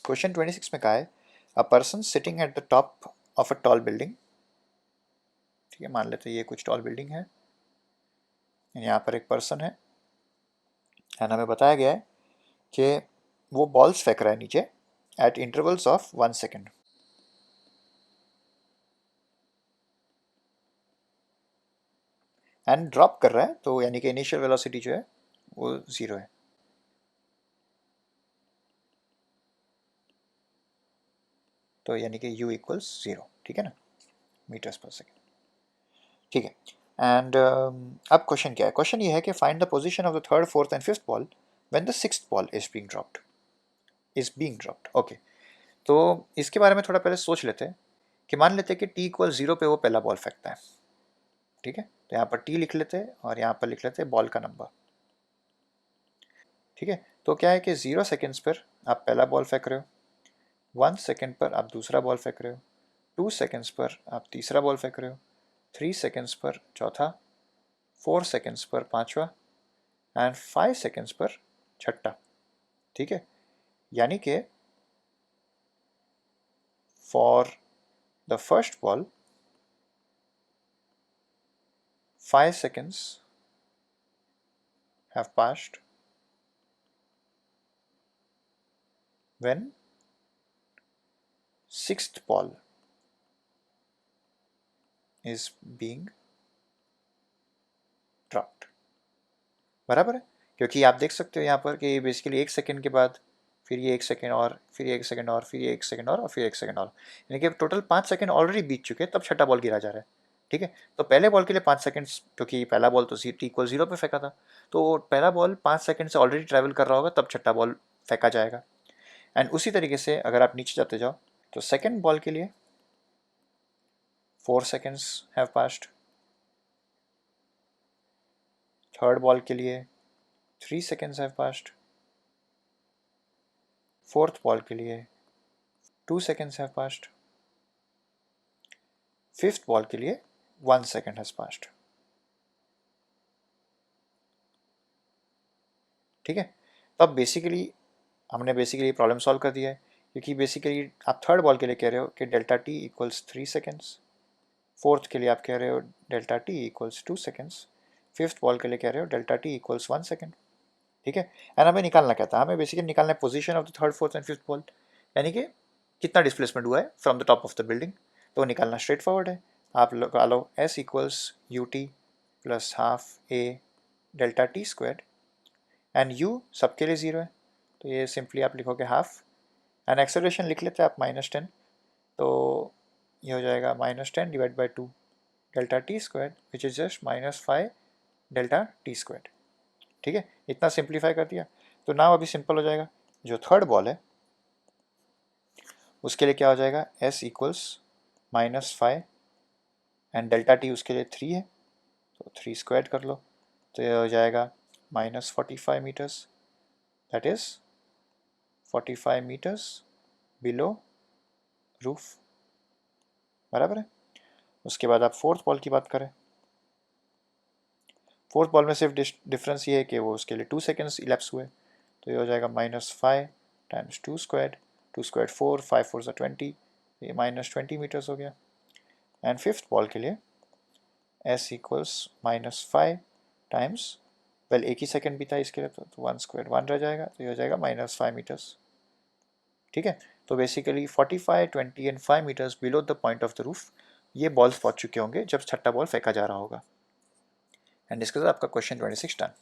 Question 26 में कहा है a person sitting at the top of a tall building. ठीक है, मान लेते हैं ये कुछ टॉल बिल्डिंग है, यहाँ पर एक पर्सन है एंड हमें बताया गया है कि वो बॉल्स फेंक रहा है नीचे eight intervals of 1 second. And drop कर रहा है, तो यानी कि इनिशियल वेलोसिटी जो है वो 0 है। तो यानी कि u इक्वल्स 0, ठीक है ना, मीटर्स पर सेकेंड। ठीक है, एंड अब क्वेश्चन क्या है? क्वेश्चन ये है कि find the position of the third, fourth and fifth ball when the sixth ball is being dropped. Okay, तो इसके बारे में थोड़ा पहले सोच लेते हैं कि मान लेते हैं कि t इक्वल 0 पे वो पहला बॉल फेंकता है। ठीक है, तो यहाँ पर t लिख लेते हैं और यहाँ पर लिख लेते हैं बॉल का नंबर। ठीक है, तो क्या है कि 0 सेकेंड्स पर आप पहला बॉल फेंक रहे हो, 1 सेकेंड पर आप दूसरा बॉल फेंक रहे हो, 2 सेकेंड्स पर आप तीसरा बॉल फेंक रहे हो, 3 सेकेंड्स पर चौथा, 4 सेकेंड्स पर पांचवा एंड 5 सेकेंड्स पर छठा। ठीक है, यानी कि for the first ball 5 seconds have passed when sixth ball is being dropped। बराबर है, क्योंकि आप देख सकते हो यहाँ पर कि बेसिकली 1 सेकेंड के बाद फिर ये 1 सेकेंड और फिर ये 1 सेकेंड और फिर ये 1 सेकेंड और फिर 1 सेकेंड और, यानी कि टोटल 5 सेकेंड ऑलरेडी बीत चुके हैं, तब छठा बॉल गिरा जा रहा है। ठीक है, तो पहले बॉल के लिए 5 सेकेंड्स, क्योंकि पहला बॉल तो t इक्वल 0 पे फेंका था, तो पहला बॉल 5 सेकेंड से ऑलरेडी ट्रैवल कर रहा होगा, तब छठा बॉल फेंका जाएगा। एंड उसी तरीके से अगर आप नीचे जाते जाओ तो सेकेंड बॉल के लिए 4 seconds have passed, third ball के लिए 3 seconds have passed, fourth ball के लिए 2 seconds have passed, fifth ball के लिए 1 second has passed। ठीक है, तो अब बेसिकली हमने प्रॉब्लम सॉल्व कर दिया है, क्योंकि बेसिकली आप थर्ड बॉल के लिए कह रहे हो कि delta T equals 3 seconds, fourth के लिए आप कह रहे हो delta T equals 2 seconds, fifth ball के लिए कह रहे हो डेल्टा टी इक्वल्स 1 second। ठीक है, एंड हमें निकालना क्या था? हमें बेसिकली निकालना है position of the third, fourth and fifth ball, यानी कि कितना डिस्प्लेसमेंट हुआ है from the top of the building. तो निकालना स्ट्रेट फॉरवर्ड है। आप लगा लो s equals u t plus half a delta t square, and u सबके लिए 0 है, तो ये सिंपली आप लिखोगे हाफ, एंड एक्सेलरेशन लिख लेते हैं आप -10, तो ये हो जाएगा -10 divide by 2 delta t square which is just -5 delta t square. ठीक है, इतना सिंप्लीफाई कर दिया, तो नाउ अभी सिंपल हो जाएगा। जो थर्ड बॉल है उसके लिए क्या हो जाएगा, s equals -5 and delta T उसके लिए 3 है, तो 3 स्क्वायर कर लो, तो ये हो जाएगा -45 meters, that is 45 meters below roof. बराबर है। उसके बाद आप फोर्थ बॉल की बात करें, फोर्थ बॉल में सिर्फ डिफरेंस ये है कि वो उसके लिए 2 सेकेंड्स इलेप्स हुए, तो ये हो जाएगा -5 टाइम्स 2 स्क्वायर, 2 स्क्वायर 4, 5 4 20, ये -20 मीटर्स हो गया। एंड फिफ्थ बॉल के लिए s इक्वल्स -5 टाइम्स, वेल एक ही सेकेंड भी था इसके लिए, तो 1 स्क्वायर 1 रह जाएगा, तो ये हो जाएगा -5 मीटर्स। ठीक है, तो basically 45, 20 and 5 meters below the point of the roof ये बॉल्स पहुंच चुके होंगे जब छठा बॉल फेंका जा रहा होगा। एंड इसके साथ आपका क्वेश्चन 26 डन।